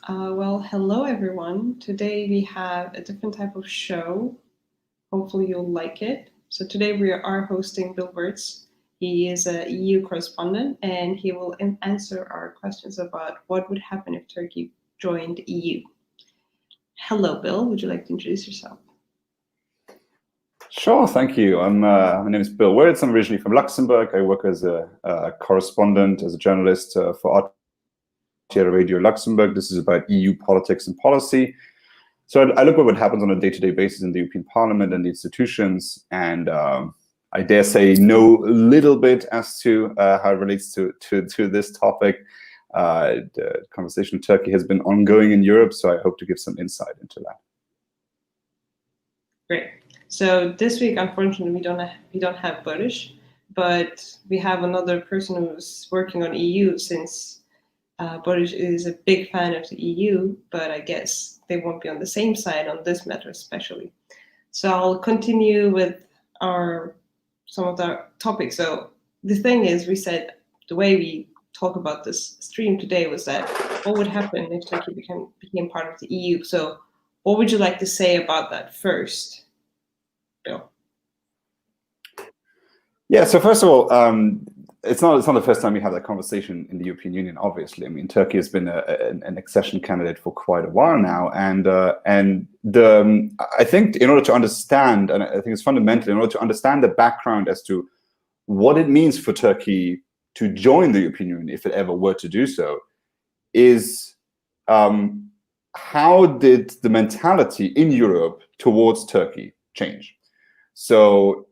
Well, hello everyone. Today we have a different type of show. Hopefully you'll like it. So today we are hosting Bill Wirtz. He is an EU correspondent and he will answer our questions about what would happen if Turkey joined EU. Hello, Bill. Would you like to introduce yourself? Sure, thank you. My name is Bill Wirtz. I'm originally from Luxembourg. I work as a correspondent, as a journalist for RTL Radio Luxembourg. This is about EU politics and policy. So I look at what happens on a day-to-day basis in the European Parliament and the institutions, and I dare say know a little bit as to how it relates to this topic. The conversation in Turkey has been ongoing in Europe, so I hope to give some insight into that. Great. So this week, unfortunately, we don't have Barış, but we have another person who's working on EU since Barış is a big fan of the EU, but I guess they won't be on the same side on this matter especially. So I'll continue with some of the topics. So the thing is, we said the way we talk about this stream today was that what would happen if Turkey became part of the EU? So what would you like to say about that first? Yeah, so first of all, it's not the first time we have that conversation in the European Union, obviously. I mean, Turkey has been an accession candidate for quite a while now. And I think in order to understand, and I think it's fundamental, in order to understand the background as to what it means for Turkey to join the European Union, if it ever were to do so, is how did the mentality in Europe towards Turkey change? So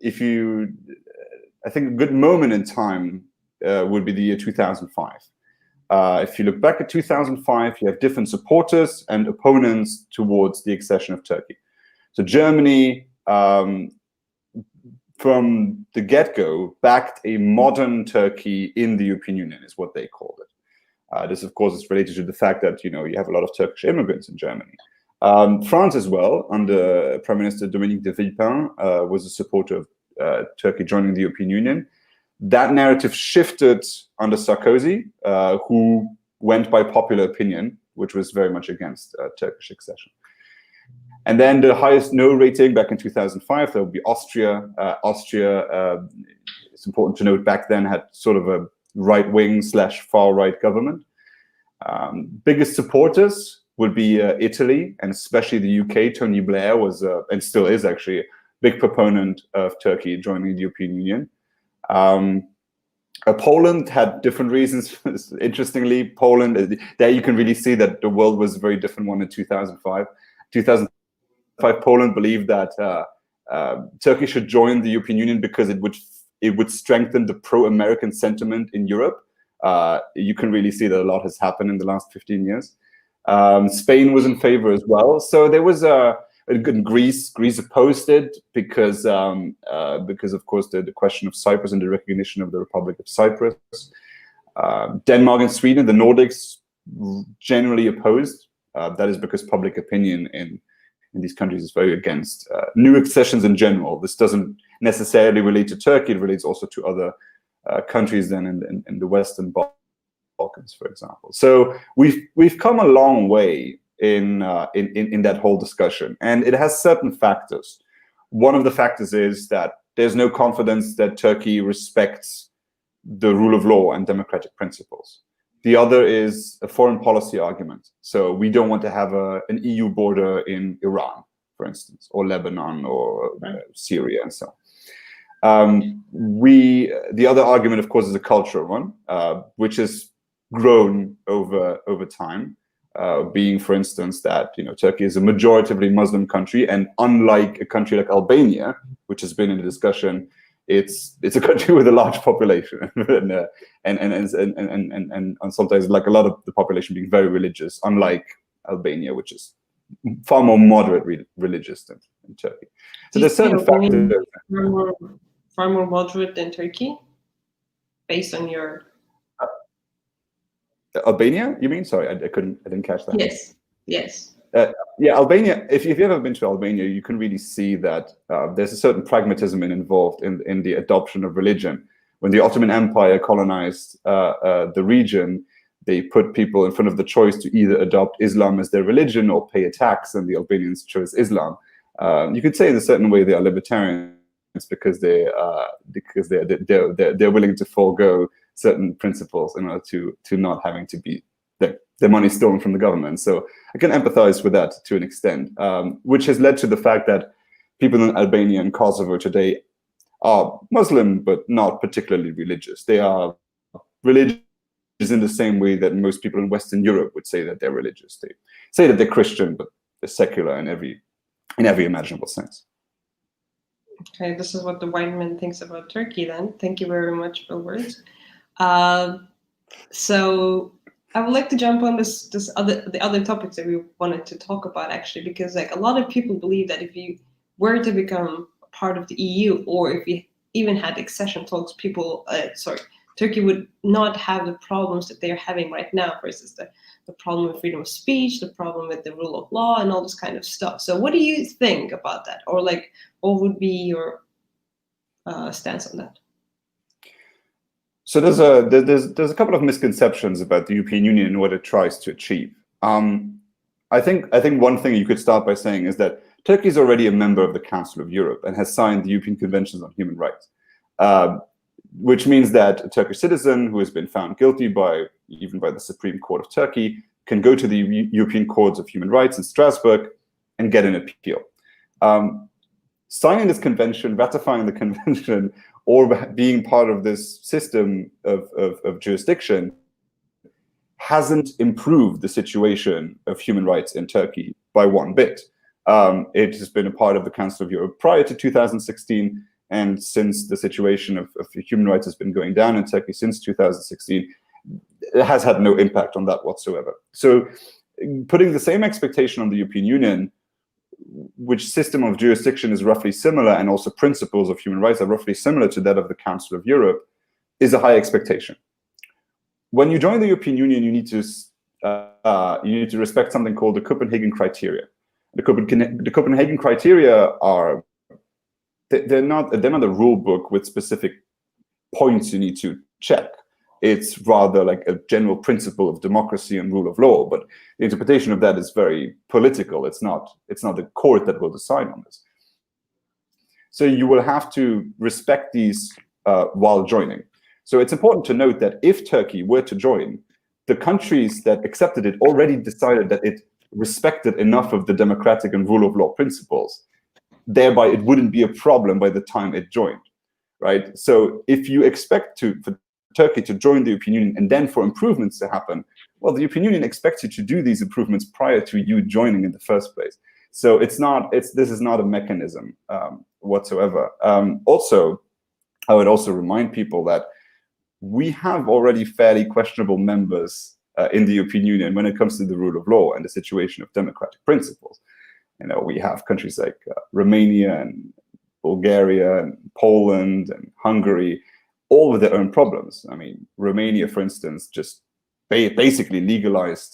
I think a good moment in time would be the year 2005. If you look back at 2005, you have different supporters and opponents towards the accession of Turkey. So Germany, from the get-go, backed a modern Turkey in the European Union, is what they called it. This, of course, is related to the fact that you have a lot of Turkish immigrants in Germany. France as well, under Prime Minister Dominique de Villepin, was a supporter of Turkey joining the European Union. That narrative shifted under Sarkozy, who went by popular opinion, which was very much against Turkish accession. And then the highest no rating back in 2005, that would be Austria. Austria, it's important to note, back then had sort of a right-wing / far-right government. Biggest supporters would be Italy, and especially the UK. Tony Blair was, and still is actually, a big proponent of Turkey joining the European Union. Poland had different reasons. Interestingly, Poland, there you can really see that the world was a very different one in 2005. 2005, Poland believed that Turkey should join the European Union because it would strengthen the pro-American sentiment in Europe. You can really see that a lot has happened in the last 15 years. Spain was in favor as well. So there was Greece opposed it because of course the question of Cyprus and the recognition of the Republic of Cyprus. Denmark and Sweden, the Nordics, generally opposed. That is because public opinion in these countries is very against new accessions in general. This doesn't necessarily relate to Turkey. It relates also to other countries then in the Western Balkans, for example. So we've come a long way in that whole discussion, and it has certain factors. One of the factors is that there's no confidence that Turkey respects the rule of law and democratic principles. The other is a foreign policy argument. So we don't want to have an EU border in Iran, for instance, or Lebanon, or Syria, and so on. The other argument, of course, is a cultural one, which has grown over time. Being, for instance, that Turkey is a majoritively Muslim country, and unlike a country like Albania, which has been in the discussion, it's a country with a large population, and sometimes like a lot of the population being very religious, unlike Albania, which is far more moderate religious than Turkey. So there's certain factors. Far more moderate than Turkey, based on your. Albania, you mean? Sorry, I didn't catch that. Yes. Yeah, Albania. If you've ever been to Albania, you can really see that there's a certain pragmatism involved in the adoption of religion. When the Ottoman Empire colonized the region, they put people in front of the choice to either adopt Islam as their religion or pay a tax, and the Albanians chose Islam. You could say in a certain way they are libertarians because they're willing to forego certain principles in order to not having to be their money stolen from the government. So I can empathize with that to an extent, which has led to the fact that people in Albania and Kosovo today are Muslim, but not particularly religious. They are religious in the same way that most people in Western Europe would say that they're religious. They say that they're Christian, but they're secular in every imaginable sense. Okay, this is what the white man thinks about Turkey then. Thank you very much, Bill Wirtz. So I would like to jump on the other topics that we wanted to talk about, actually, because like a lot of people believe that if you were to become a part of the EU, or if you even had accession talks, Turkey would not have the problems that they're having right now. For instance, the problem with freedom of speech, the problem with the rule of law, and all this kind of stuff. So what do you think about that? Or like, what would be your stance on that? So there's a couple of misconceptions about the European Union and what it tries to achieve. I think one thing you could start by saying is that Turkey is already a member of the Council of Europe and has signed the European Conventions on Human Rights, which means that a Turkish citizen who has been found guilty even by the Supreme Court of Turkey can go to the European Courts of Human Rights in Strasbourg and get an appeal. Signing this convention, ratifying the convention, or being part of this system of jurisdiction hasn't improved the situation of human rights in Turkey by one bit. It has been a part of the Council of Europe prior to 2016, and since the situation of human rights has been going down in Turkey since 2016, it has had no impact on that whatsoever. So putting the same expectation on the European Union, which system of jurisdiction is roughly similar, and also principles of human rights are roughly similar to that of the Council of Europe, is a high expectation. When you join the European Union, you need to respect something called the Copenhagen Criteria. The Copenhagen Criteria they're not a rule book with specific points you need to check. It's rather like a general principle of democracy and rule of law, but the interpretation of that is very political. It's not the court that will decide on this. So you will have to respect these while joining. So it's important to note that if Turkey were to join, the countries that accepted it already decided that it respected enough of the democratic and rule of law principles. Thereby, it wouldn't be a problem by the time it joined, right? So if you expect for Turkey to join the European Union and then for improvements to happen, well, the European Union expects you to do these improvements prior to you joining in the first place. So this is not a mechanism whatsoever. Also, I would also remind people that we have already fairly questionable members in the European Union when it comes to the rule of law and the situation of democratic principles. You know, we have countries like Romania and Bulgaria and Poland and Hungary, all with their own problems. I mean, Romania, for instance, just basically legalized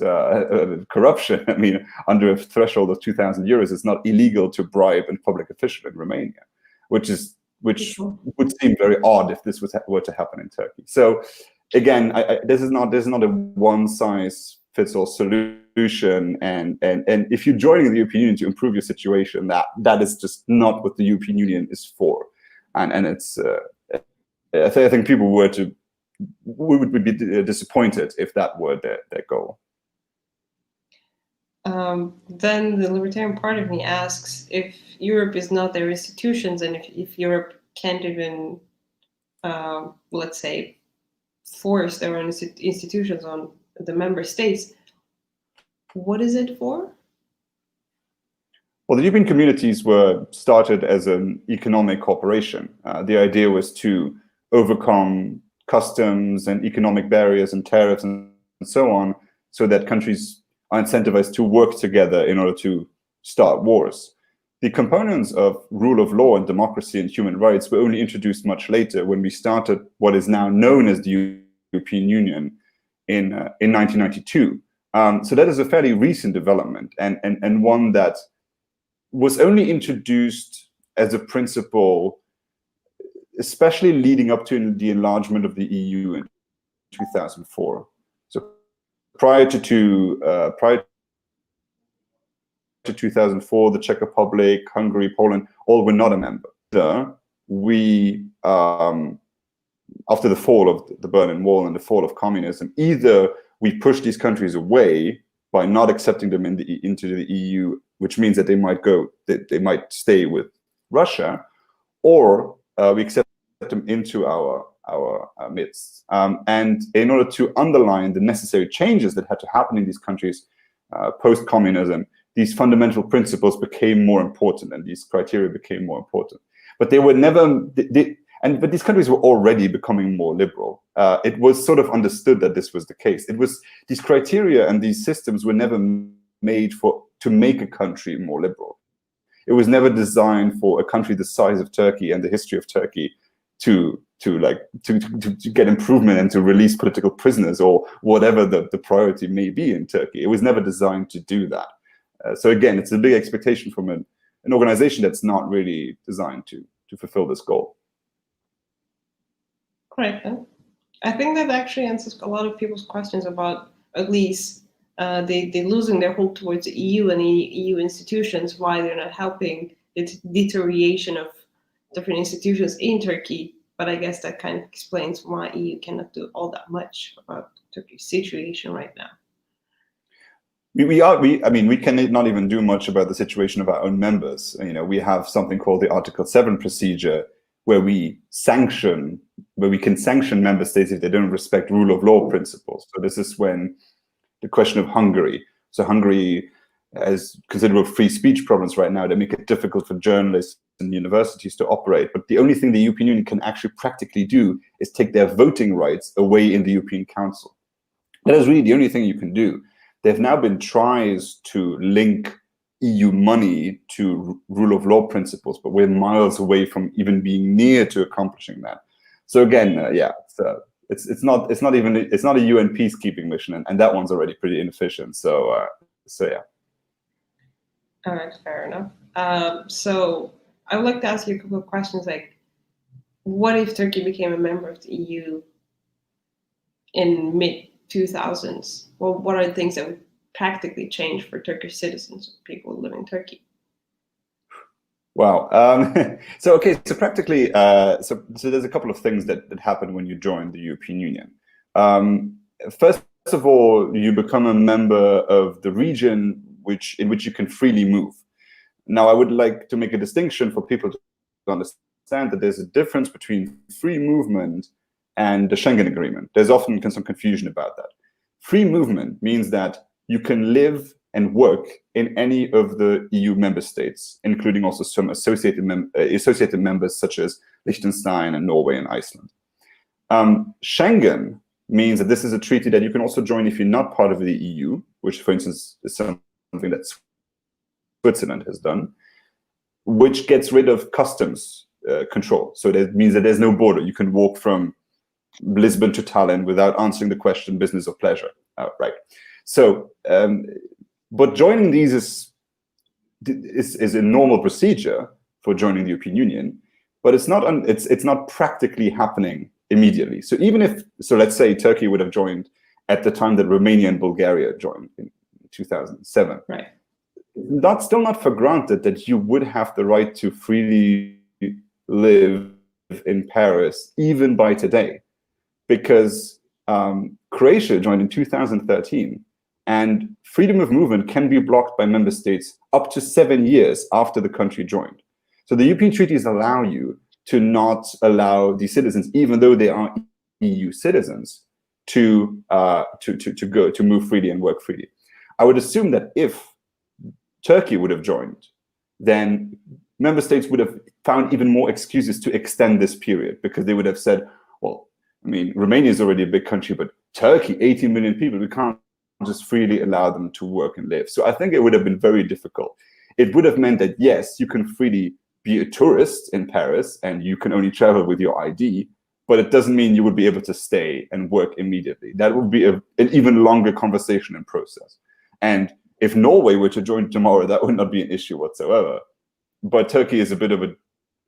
corruption. I mean, under a threshold of 2,000 euros, it's not illegal to bribe a public official in Romania, which would seem very odd if this were to happen in Turkey. So, again, this is not a one-size-fits-all solution. And if you're joining the European Union to improve your situation, that is just not what the European Union is for. And it's I think people would be disappointed if that were their goal. Then the libertarian part of me asks if Europe is not their institutions, and if Europe can't even, let's say, force their own institutions on the member states, what is it for? Well, the European communities were started as an economic cooperation. The idea was to overcome customs and economic barriers and tariffs and so on, so that countries are incentivized to work together in order to start wars. The components of rule of law and democracy and human rights were only introduced much later, when we started what is now known as the European Union in 1992. So that is a fairly recent development, and one that was only introduced as a principle, especially leading up to the enlargement of the EU in 2004. So prior to 2004, the Czech Republic, Hungary, Poland, all were not a member. We, after the fall of the Berlin Wall and the fall of communism, either we pushed these countries away by not accepting them into the EU, which means that they might stay with Russia, or we accept them into our midst. And in order to underline the necessary changes that had to happen in these countries post-communism, these fundamental principles became more important, and these criteria became more important. But they were never, but these countries were already becoming more liberal. It was sort of understood that this was the case. These criteria and these systems were never made to make a country more liberal. It was never designed for a country the size of Turkey and the history of Turkey to get improvement and to release political prisoners or whatever the priority may be in Turkey. It was never designed to do that. So again, it's a big expectation from an organization that's not really designed to fulfill this goal. Correct. I think that actually answers a lot of people's questions about, at least, they losing their hope towards the EU and the EU institutions, why they're not helping the deterioration of different institutions in Turkey. But I guess that kind of explains why EU cannot do all that much about Turkey's situation right now. We can not even do much about the situation of our own members. We have something called the Article 7 procedure, where we can sanction member states if they don't respect rule of law principles. So this is when the question of Hungary. So Hungary has considerable free speech problems right now that make it difficult for journalists and universities to operate. But the only thing the European Union can actually practically do is take their voting rights away in the European Council. That is really the only thing you can do. There have now been tries to link EU money to rule of law principles, but we're miles away from even being near to accomplishing that. So again, it's not a UN peacekeeping mission, and that one's already pretty inefficient. So yeah. All right, fair enough. So I would like to ask you a couple of questions, like, what if Turkey became a member of the EU in mid-2000s? Well, what are the things that would practically change for Turkish citizens, people who live in Turkey? Wow. So practically, so there's a couple of things that happen when you join the European Union. First of all, you become a member of the region in which you can freely move. Now, I would like to make a distinction for people to understand that there's a difference between free movement and the Schengen Agreement. There's often some confusion about that. Free movement means that you can live and work in any of the EU member states, including also some associated members such as Liechtenstein and Norway and Iceland. Schengen means that this is a treaty that you can also join if you're not part of the EU, which, for instance, is something that Switzerland has done, which gets rid of customs control. So that means that there's no border. You can walk from Lisbon to Tallinn without answering the question, business or pleasure, right? So, but joining these is a normal procedure for joining the European Union, but it's not practically happening immediately. So let's say Turkey would have joined at the time that Romania and Bulgaria joined in 2007. Right. That's still not for granted that you would have the right to freely live in Paris, even by today, because Croatia joined in 2013, and freedom of movement can be blocked by member states up to 7 years after the country joined. So the European treaties allow you to not allow the citizens, even though they are EU citizens, to move freely and work freely. I would assume that if Turkey would have joined, then member states would have found even more excuses to extend this period, because they would have said, well, I mean, Romania is already a big country, but Turkey, 18 million people, we can't just freely allow them to work and live. So I think it would have been very difficult. It would have meant that, yes, you can freely be a tourist in Paris and you can only travel with your ID, but it doesn't mean you would be able to stay and work immediately. That would be an even longer conversation and process. And if Norway were to join tomorrow, that would not be an issue whatsoever. But Turkey is a bit of a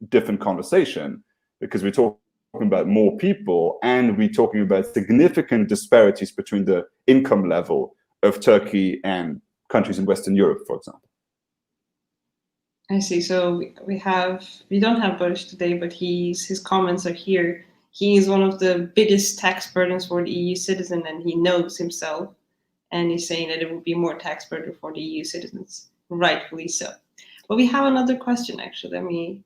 different conversation, because we're talking about more people, and we're talking about significant disparities between the income level of Turkey and countries in Western Europe, for example. I see. So we don't have Barış today, but his comments are here. He is one of the biggest tax burdens for the EU citizen, and he knows himself. And he's saying that it would be more tax burden for the EU citizens, rightfully so. But we have another question, actually. Let me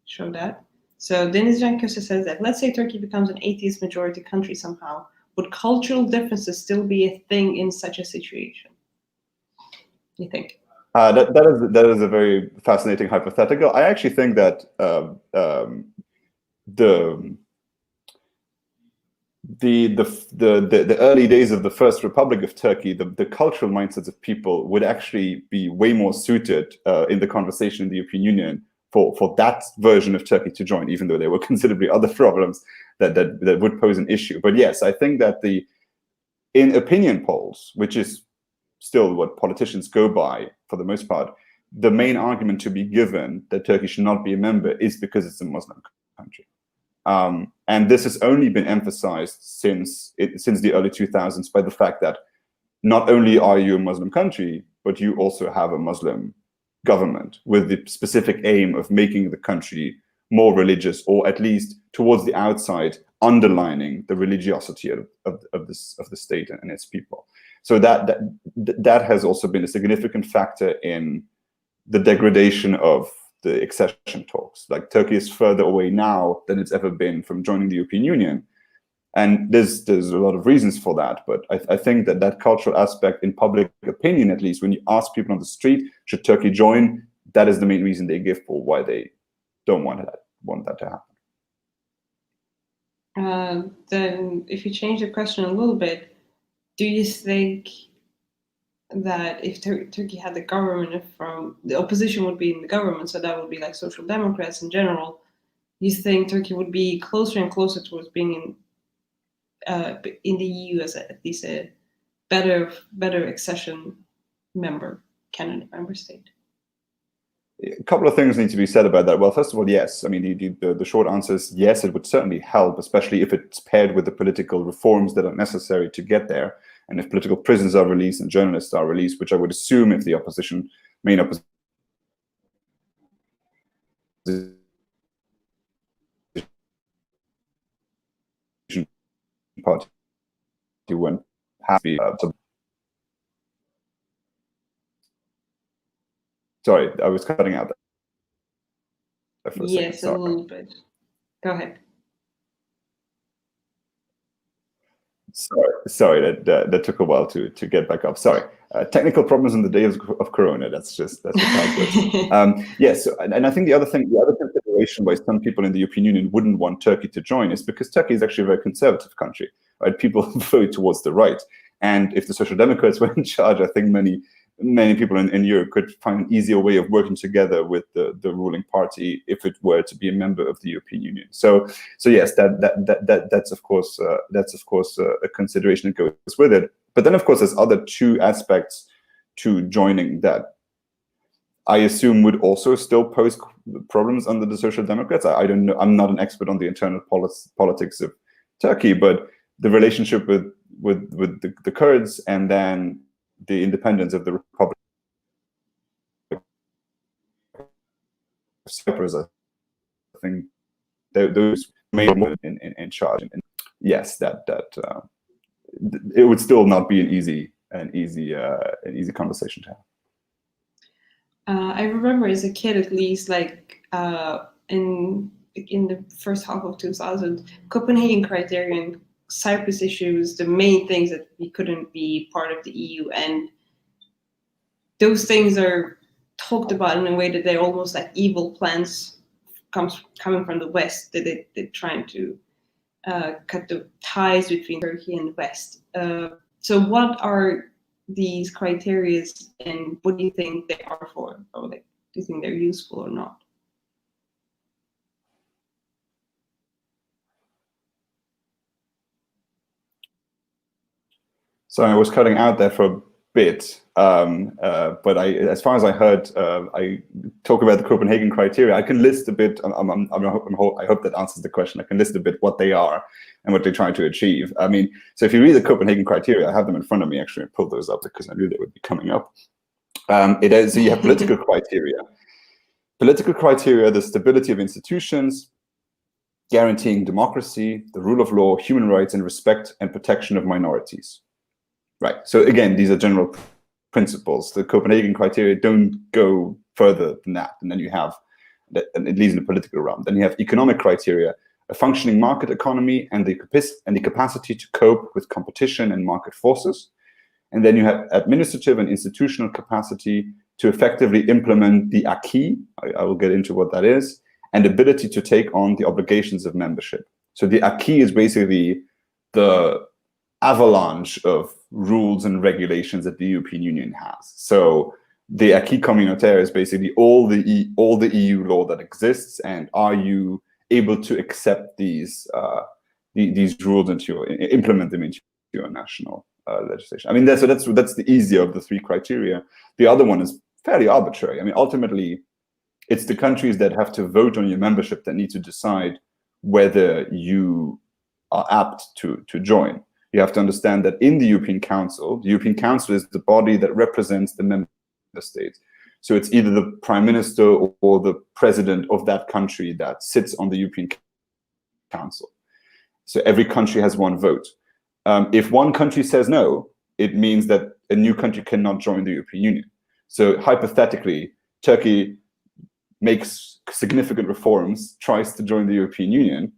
show that. So Denizcan Köse says that, let's say Turkey becomes an atheist majority country somehow. Would cultural differences still be a thing in such a situation? You think? That is a very fascinating hypothetical. I actually think that the early days of the First Republic of Turkey, the cultural mindsets of people would actually be way more suited in the conversation in the European Union for that version of Turkey to join, even though there were considerably other problems that would pose an issue. But yes, I think that in opinion polls, which is still what politicians go by for the most part, the main argument to be given that Turkey should not be a member is because it's a Muslim country. And this has only been emphasized since the early 2000s by the fact that not only are you a Muslim country, but you also have a Muslim government with the specific aim of making the country more religious, or at least towards the outside, underlining the religiosity of the state and its people. So that has also been a significant factor in the degradation of the accession talks. Like, Turkey is further away now than it's ever been from joining the European Union. And there's a lot of reasons for that, but I think that cultural aspect in public opinion, at least when you ask people on the street, should Turkey join, that is the main reason they give for why they don't want that to happen. Then if you change the question a little bit, do you think that if Turkey had the government, from the opposition would be in the government, so that would be like Social Democrats in general, you think Turkey would be closer and closer towards being in the EU as at least a better accession member, candidate member state? A couple of things need to be said about that. Well, first of all, yes. I mean, the short answer is yes, it would certainly help, especially if it's paired with the political reforms that are necessary to get there. And if political prisoners are released and journalists are released, which I would assume if the main opposition party wouldn't have to be sorry, I was cutting out there for a second. Yes, a little bit. Go ahead. Sorry, that took a while to get back up. Sorry, technical problems in the days of Corona. That's just how it goes. Yes, and I think the other consideration why some people in the European Union wouldn't want Turkey to join is because Turkey is actually a very conservative country. Right, people vote towards the right, and if the Social Democrats were in charge, I think many people in Europe could find an easier way of working together with the ruling party if it were to be a member of the European Union. So yes, that's of course a consideration that goes with it. But then of course there's other two aspects to joining that I assume would also still pose problems under the Social Democrats. I don't know. I'm not an expert on the internal politics of Turkey, but the relationship with the Kurds and then the independence of the Republic of Cyprus, I think those main in charge. And yes, that it would still not be an easy conversation to have. I remember as a kid, at least, like in the first half of 2000, Copenhagen Criteria and Cyprus issues the main things that we couldn't be part of the EU, and those things are talked about in a way that they're almost like evil plans coming from the West, that they're trying to cut the ties between Turkey and the West. So what are these criteria, and what do you think they are for, or like, do you think they're useful or not? So I was cutting out there for a bit, but as far as I heard, I talk about the Copenhagen Criteria. I can list a bit. I hope that answers the question. I can list a bit what they are and what they're trying to achieve. I mean, so if you read the Copenhagen Criteria, I have them in front of me. Actually, I pulled those up because I knew they would be coming up. It is, so you have political criteria. Political criteria: the stability of institutions, guaranteeing democracy, the rule of law, human rights, and respect and protection of minorities. Right. So again, these are general principles. The Copenhagen criteria don't go further than that. And then you have, at least in the political realm, then you have economic criteria, a functioning market economy, and the capacity to cope with competition and market forces. And then you have administrative and institutional capacity to effectively implement the acquis. I will get into what that is, and ability to take on the obligations of membership. So the acquis is basically the avalanche of rules and regulations that the European Union has. So the acquis communautaire is basically all the EU law that exists, and are you able to accept these rules and to implement them into your national legislation? I mean, that's the easier of the three criteria. The other one is fairly arbitrary. I mean, ultimately, it's the countries that have to vote on your membership that need to decide whether you are apt to join. You have to understand that in the European Council is the body that represents the member states. So it's either the prime minister or the president of that country that sits on the European Council. So every country has one vote. If one country says no, it means that a new country cannot join the European Union. So hypothetically, Turkey makes significant reforms, tries to join the European Union,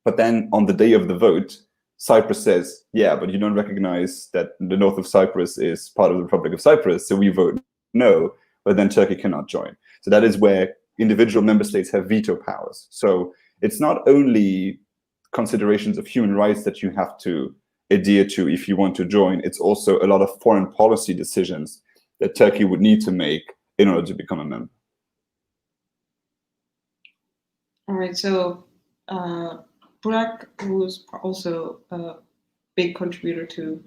but then on the day of the vote, Cyprus says, yeah, but you don't recognize that the north of Cyprus is part of the Republic of Cyprus, so we vote no, but then Turkey cannot join. So that is where individual member states have veto powers. So it's not only considerations of human rights that you have to adhere to if you want to join, it's also a lot of foreign policy decisions that Turkey would need to make in order to become a member. All right, so Burak, who's also a big contributor to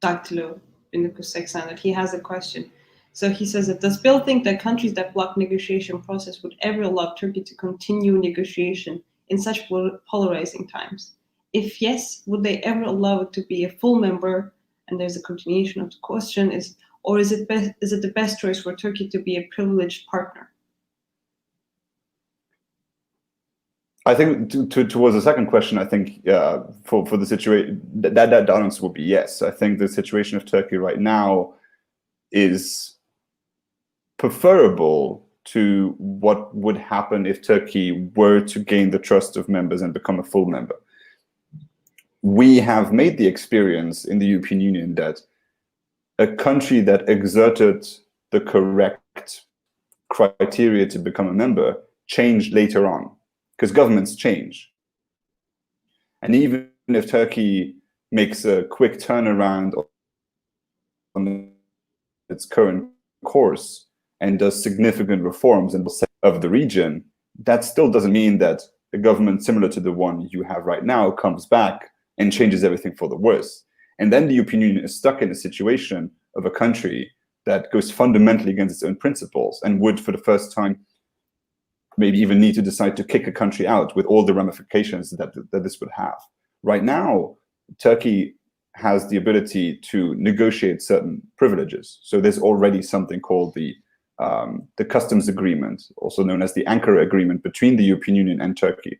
Daktilo 1980, he has a question. So he says that, does Bill think that countries that block negotiation process would ever allow Turkey to continue negotiation in such polarizing times? If yes, would they ever allow it to be a full member? And there's a continuation of the question, is it the best choice for Turkey to be a privileged partner? I think towards the second question, I think for the situation, that answer would be yes. I think the situation of Turkey right now is preferable to what would happen if Turkey were to gain the trust of members and become a full member. We have made the experience in the European Union that a country that exerted the correct criteria to become a member changed later on, because governments change. And even if Turkey makes a quick turnaround on its current course and does significant reforms of the region, that still doesn't mean that a government similar to the one you have right now comes back and changes everything for the worse. And then the European Union is stuck in a situation of a country that goes fundamentally against its own principles and would, for the first time, maybe even need to decide to kick a country out with all the ramifications that this would have. Right now, Turkey has the ability to negotiate certain privileges. So there's already something called the customs agreement, also known as the Ankara Agreement between the European Union and Turkey.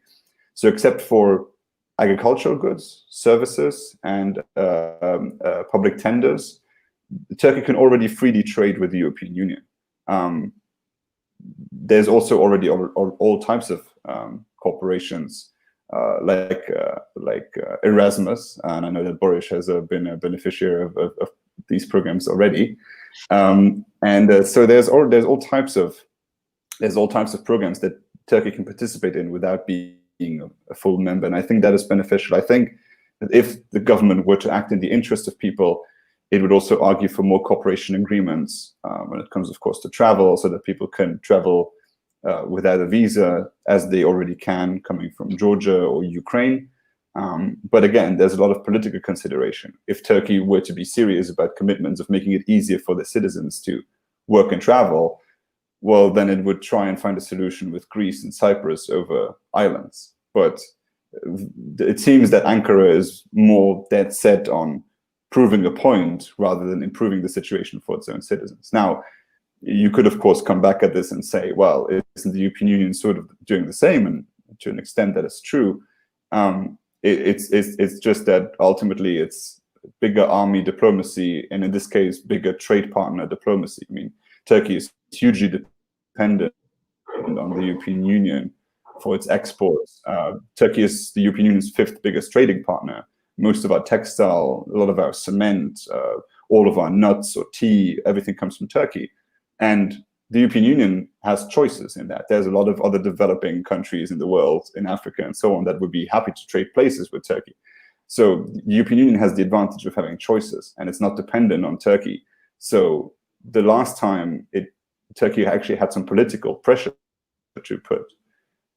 So except for agricultural goods, services, and public tenders, Turkey can already freely trade with the European Union. There's also already all types of corporations like Erasmus, and I know that Boris has been a beneficiary of these programs already. So there's all types of programs that Turkey can participate in without being a full member, and I think that is beneficial. I think that if the government were to act in the interest of people, it would also argue for more cooperation agreements when it comes, of course, to travel, so that people can travel without a visa, as they already can coming from Georgia or Ukraine. But again, there's a lot of political consideration. If Turkey were to be serious about commitments of making it easier for the citizens to work and travel, well, then it would try and find a solution with Greece and Cyprus over islands. But it seems that Ankara is more dead set on proving a point rather than improving the situation for its own citizens. Now, you could, of course, come back at this and say, well, isn't the European Union sort of doing the same? And to an extent, that is true. It's just that ultimately it's bigger army diplomacy, and in this case, bigger trade partner diplomacy. I mean, Turkey is hugely dependent on the European Union for its exports. Turkey is the European Union's 5th biggest trading partner. Most of our textile, a lot of our cement, all of our nuts or tea, everything comes from Turkey. And the European Union has choices in that. There's a lot of other developing countries in the world, in Africa and so on, that would be happy to trade places with Turkey. So the European Union has the advantage of having choices, and it's not dependent on Turkey. So the last time Turkey actually had some political pressure to put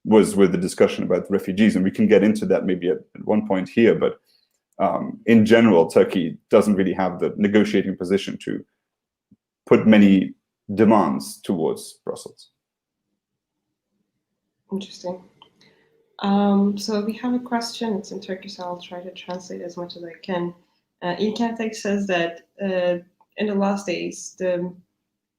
was with the discussion about refugees, and we can get into that maybe at one point here, but in general, Turkey doesn't really have the negotiating position to put many demands towards Brussels. Interesting. So we have a question. It's in Turkish, so I'll try to translate as much as I can. İlkentek says that in the last days, the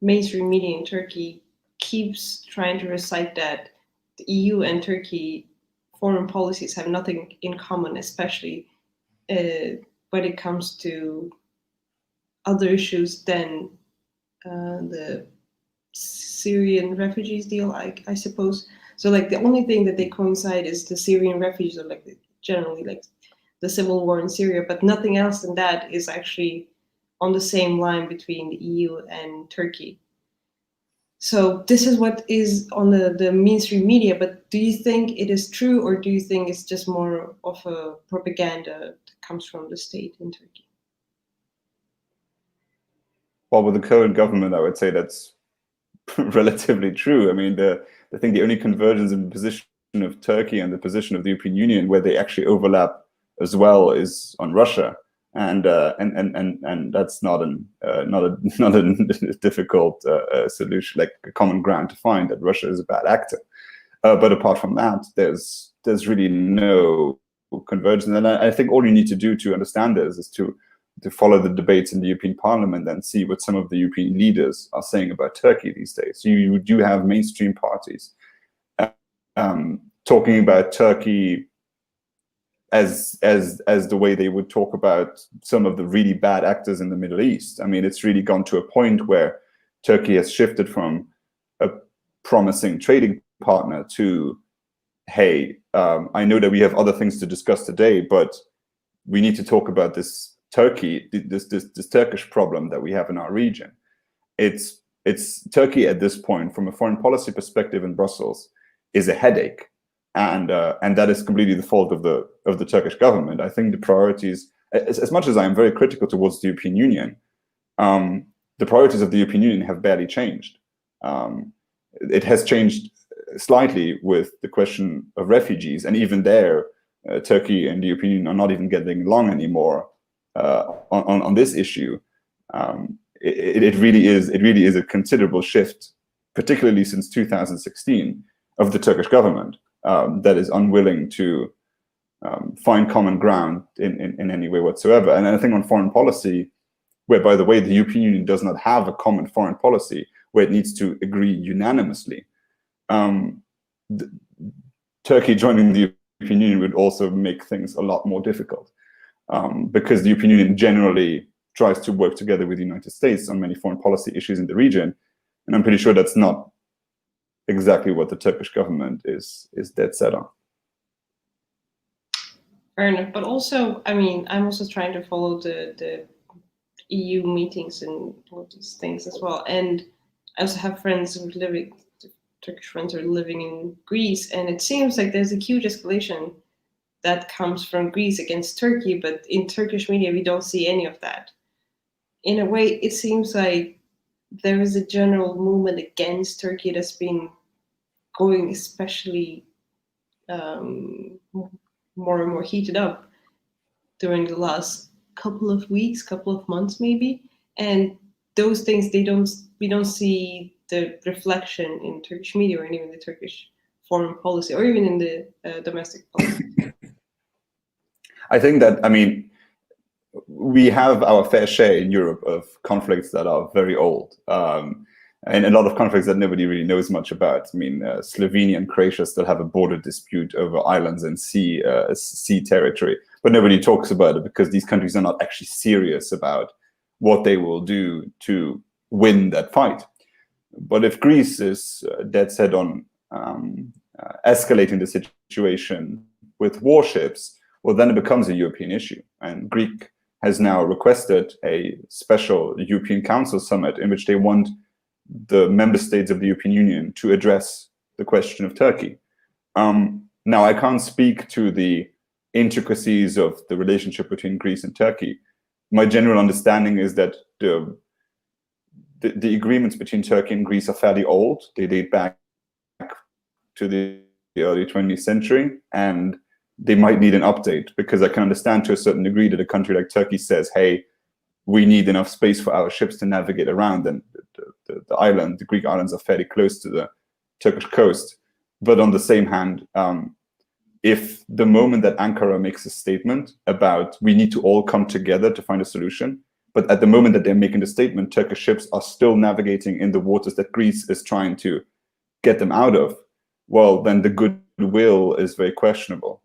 mainstream media in Turkey keeps trying to recite that the EU and Turkey foreign policies have nothing in common, especially when it comes to other issues than the Syrian refugees deal, I suppose. So like the only thing that they coincide is the Syrian refugees, or like generally like the civil war in Syria, but nothing else than that is actually on the same line between the EU and Turkey. So this is what is on the mainstream media, but do you think it is true, or do you think it's just more of a propaganda that comes from the state in Turkey? Well, with the current government, I would say that's relatively true. I mean, I think the only convergence in the position of Turkey and the position of the European Union where they actually overlap as well is on Russia, and that's not a difficult solution, like a common ground to find that Russia is a bad actor. But apart from that, there's really no convergence, and I think all you need to do to understand this is to follow the debates in the European Parliament and see what some of the European leaders are saying about Turkey these days. You do have mainstream parties talking about Turkey as the way they would talk about some of the really bad actors in the Middle East. I mean, it's really gone to a point where Turkey has shifted from a promising trading partner to, hey, I know that we have other things to discuss today, but we need to talk about this this Turkish problem that we have in our region. It's Turkey at this point, from a foreign policy perspective in Brussels, is a headache, and that is completely the fault of the Turkish government. I think the priorities, as much as I am very critical towards the European Union, the priorities of the European Union have barely changed. It has changed slightly with the question of refugees, and even there, Turkey and the European Union are not even getting along anymore. On this issue, it really is a considerable shift, particularly since 2016, of the Turkish government that is unwilling to find common ground in any way whatsoever. And I think on foreign policy, where, by the way, the European Union does not have a common foreign policy, where it needs to agree unanimously, Turkey joining the European Union would also make things a lot more difficult. Because the European Union generally tries to work together with the United States on many foreign policy issues in the region. And I'm pretty sure that's not exactly what the Turkish government is dead set on. Fair enough. But also, I mean, I'm also trying to follow the EU meetings and all these things as well. And I also have friends who Turkish friends who are living in Greece, and it seems like there's a huge escalation that comes from Greece against Turkey, but in Turkish media, we don't see any of that. In a way, it seems like there is a general movement against Turkey that's been going especially more and more heated up during the last couple of weeks, couple of months maybe, and those things we don't see the reflection in Turkish media or even the Turkish foreign policy or even in the domestic policy. I think that, I mean, we have our fair share in Europe of conflicts that are very old, and a lot of conflicts that nobody really knows much about. I mean, Slovenia and Croatia still have a border dispute over islands and sea territory, but nobody talks about it because these countries are not actually serious about what they will do to win that fight. But if Greece is dead set on escalating the situation with warships, well, then it becomes a European issue. And Greek has now requested a special European Council summit in which they want the member states of the European Union to address the question of Turkey. Now, I can't speak to the intricacies of the relationship between Greece and Turkey. My general understanding is that the agreements between Turkey and Greece are fairly old. They date back to the early 20th century, and they might need an update, because I can understand to a certain degree that a country like Turkey says, hey, we need enough space for our ships to navigate around, and the Greek islands are fairly close to the Turkish coast. But on the same hand, if the moment that Ankara makes a statement about we need to all come together to find a solution, but at the moment that they're making the statement, Turkish ships are still navigating in the waters that Greece is trying to get them out of, well, then the goodwill is very questionable.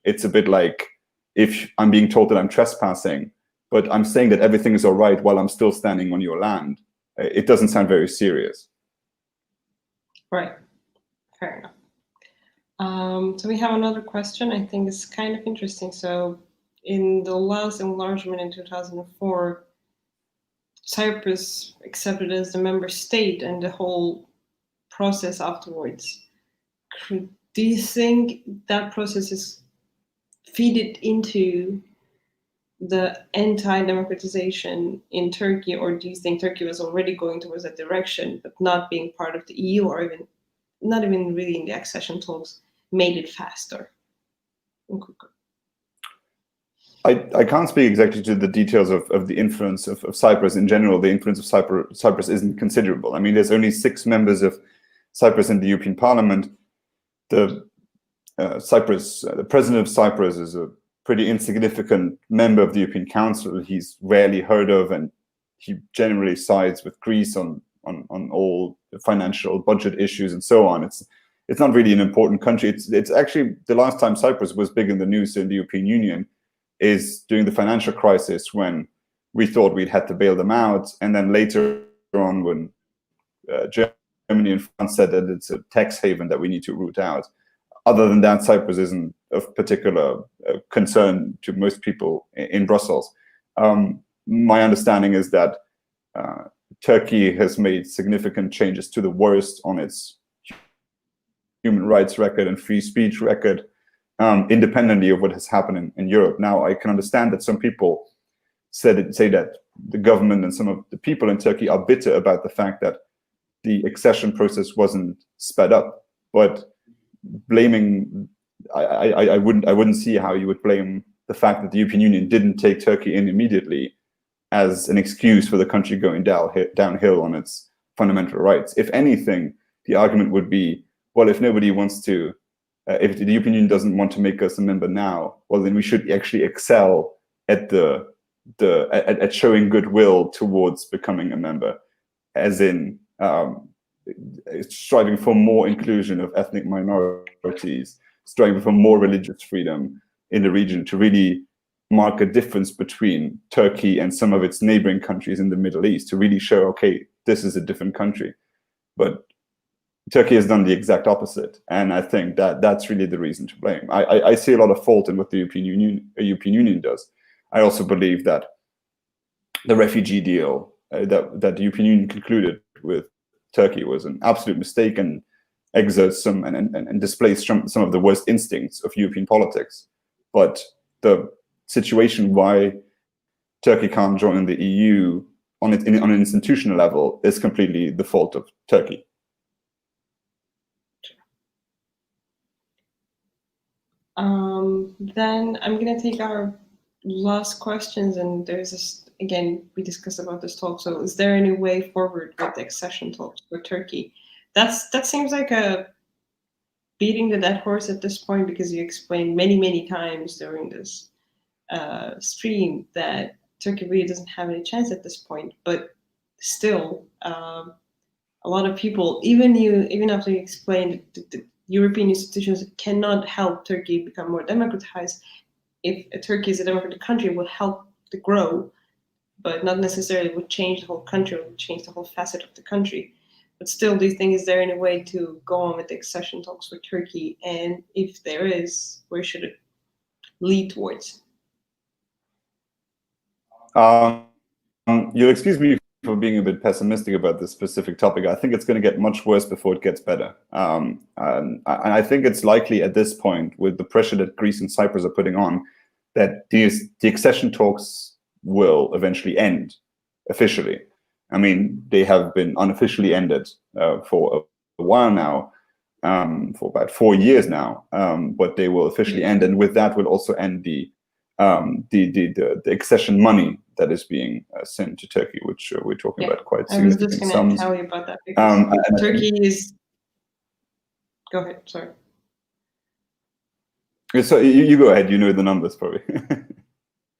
It's a bit like if I'm being told that I'm trespassing, but I'm saying that everything is all right while I'm still standing on your land. It doesn't sound very serious. Right. Fair enough. So we have another question. I think it's kind of interesting. So in the last enlargement in 2004, Cyprus accepted as the member state and the whole process afterwards. Do you think that process is feeded into the anti-democratization in Turkey, or do you think Turkey was already going towards that direction, but not being part of the EU, or even not even really in the accession talks, made it faster and quicker? I can't speak exactly to the details of the influence of Cyprus. In general, the influence of Cyprus isn't considerable. I mean, there's only 6 members of Cyprus in the European Parliament. The president of Cyprus is a pretty insignificant member of the European Council. He's rarely heard of, and he generally sides with Greece on all the financial budget issues and so on. It's not really an important country. It's actually the last time Cyprus was big in the news in the European Union is during the financial crisis, when we thought we'd had to bail them out, and then later on when Germany and France said that it's a tax haven that we need to root out. Other than that, Cyprus isn't of particular concern to most people in Brussels. My understanding is that Turkey has made significant changes to the worst on its human rights record and free speech record, independently of what has happened in Europe. Now, I can understand that some people say that the government and some of the people in Turkey are bitter about the fact that the accession process wasn't sped up, but blaming, I wouldn't see how you would blame the fact that the European Union didn't take Turkey in immediately as an excuse for the country going downhill on its fundamental rights. If anything, the argument would be, well, if nobody wants to, if the European Union doesn't want to make us a member now, well, then we should actually excel at at showing goodwill towards becoming a member, as in striving for more inclusion of ethnic minorities, striving for more religious freedom in the region, to really mark a difference between Turkey and some of its neighboring countries in the Middle East, to really show, okay, this is a different country. But Turkey has done the exact opposite, and I think that that's really the reason to blame. I see a lot of fault in what the European Union does. I also believe that the refugee deal that the European Union concluded with Turkey was an absolute mistake and exerts some and displays some of the worst instincts of European politics. But the situation why Turkey can't join the EU on an institutional level is completely the fault of Turkey. Then I'm gonna take our last questions, and there's this again. We discussed about this talk. So, is there any way forward with the accession talks for Turkey? That seems like a beating the dead horse at this point, because you explained many times during this stream that Turkey really doesn't have any chance at this point. But still, a lot of people, even after you explained the European institutions cannot help Turkey become more democratized. If Turkey is a democratic country, it will help to grow, but not necessarily would change the whole country, or would change the whole facet of the country. But still, do you think, is there any way to go on with the accession talks for Turkey? And if there is, where should it lead towards? You'll excuse me for being a bit pessimistic about this specific topic. I think it's going to get much worse before it gets better. And I think it's likely at this point, with the pressure that Greece and Cyprus are putting on, that the accession talks will eventually end officially. I mean, they have been unofficially ended for a while now, for about 4 years now, but they will officially end. And with that will also end the accession money that is being sent to Turkey, which we're talking about quite significant sums. I was just going to tell you about that, because Turkey is... Go ahead, sorry. So you go ahead, you know the numbers probably.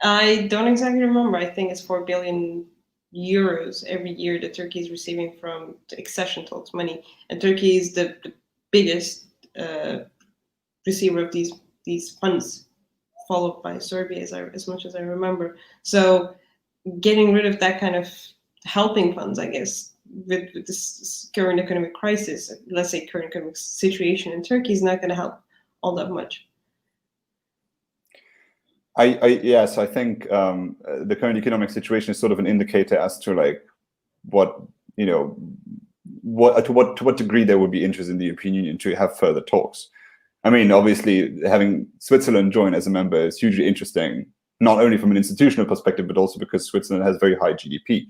I don't exactly remember. I think it's 4 billion euros every year that Turkey is receiving from the accession talks money. And Turkey is the biggest receiver of these funds, followed by Serbia, as much as I remember. So getting rid of that kind of helping funds, I guess, with this current economic crisis, let's say current economic situation in Turkey, is not going to help all that much. Yes, I think the current economic situation is sort of an indicator as to like to what degree there would be interest in the European Union to have further talks. I mean, obviously, having Switzerland join as a member is hugely interesting, not only from an institutional perspective, but also because Switzerland has very high GDP.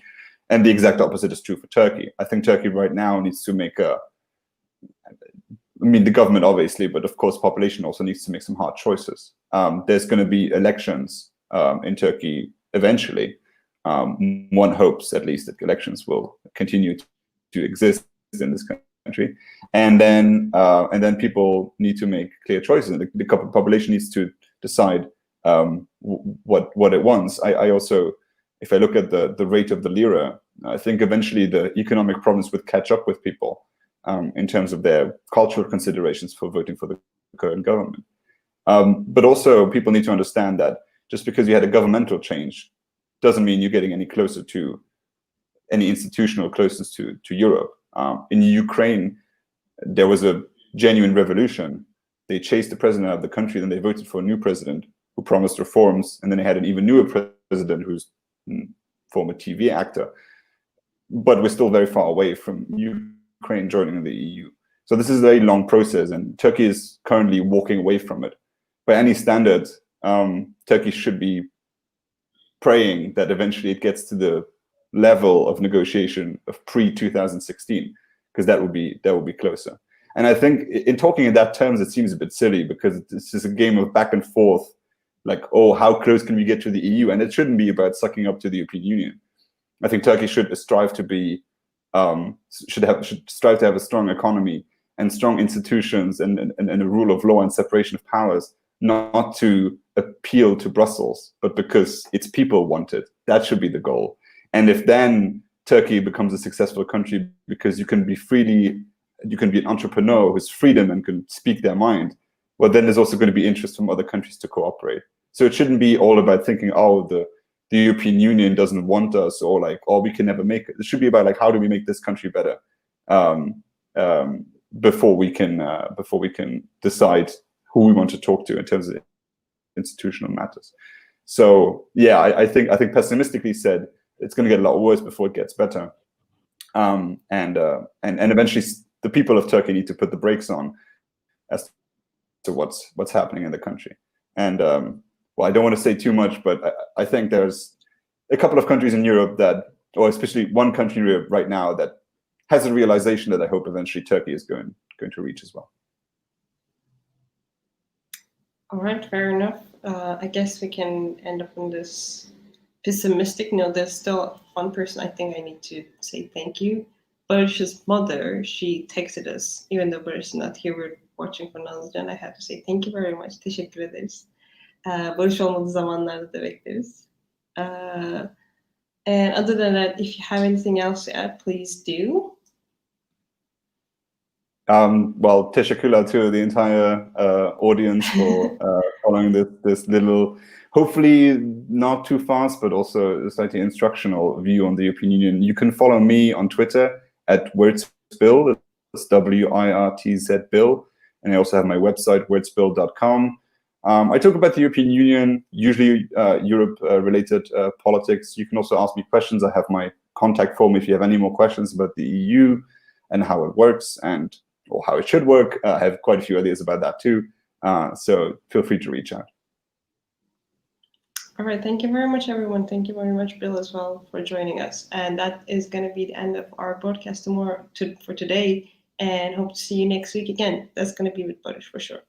And the exact opposite is true for Turkey. I think Turkey right now needs to make the government obviously, but of course, population also needs to make some hard choices. There's going to be elections in Turkey eventually. One hopes, at least, that elections will continue to exist in this country, and then people need to make clear choices. The population needs to decide what it wants. I also, if I look at the rate of the lira, I think eventually the economic problems would catch up with people in terms of their cultural considerations for voting for the current government. But also, people need to understand that just because you had a governmental change doesn't mean you're getting any closer to any institutional closeness to Europe. In Ukraine, there was a genuine revolution. They chased the president out of the country, then they voted for a new president who promised reforms, and then they had an even newer president who's a former TV actor. But we're still very far away from Ukraine joining the EU. So this is a very long process, and Turkey is currently walking away from it. By any standards, Turkey should be praying that eventually it gets to the level of negotiation of pre-2016, because that would be closer. And I think in talking in that terms, it seems a bit silly, because this is a game of back and forth, like, oh, how close can we get to the EU? And it shouldn't be about sucking up to the European Union. I think Turkey should strive to be should strive to have a strong economy and strong institutions and a rule of law and separation of powers, not to appeal to Brussels, but because its people want it. That should be the goal. And if then Turkey becomes a successful country because you can be an entrepreneur who has freedom and can speak their mind, well, then there's also going to be interest from other countries to cooperate. So it shouldn't be all about thinking, oh, the European Union doesn't want us, or like, oh, we can never make it. It should be about like, how do we make this country better before we can decide who we want to talk to in terms of institutional matters. So yeah, I think pessimistically said, it's going to get a lot worse before it gets better, and eventually the people of Turkey need to put the brakes on as to what's happening in the country. And well, I don't want to say too much, but I think there's a couple of countries in Europe that, or especially one country in Europe right now, that has a realization that I hope eventually Turkey is going to reach as well. All right, fair enough. I guess we can end up on this pessimistic note. There's still one person I think I need to say thank you. Barış's mother, she texted us, even though Barış is not here, we're watching for Nazlıcan. I have to say thank you very much. Teşekkür ederiz. Barış olmadığı zamanlarda da bekleriz. And other than that, if you have anything else to add, please do. Well, teşekkürler to the entire audience for following this little, hopefully not too fast, but also slightly instructional view on the European Union. You can follow me on Twitter at WirtzBill, it's WIRTZ Bill, and I also have my website, wirtzbill.com. I talk about the European Union, usually Europe-related politics. You can also ask me questions. I have my contact form if you have any more questions about the EU and how it works or how it should work. I have quite a few ideas about that too. So feel free to reach out. All right, thank you very much, everyone. Thank you very much, Bill, as well, for joining us. And that is going to be the end of our broadcast for today. And hope to see you next week again. That's going to be with Barış for sure.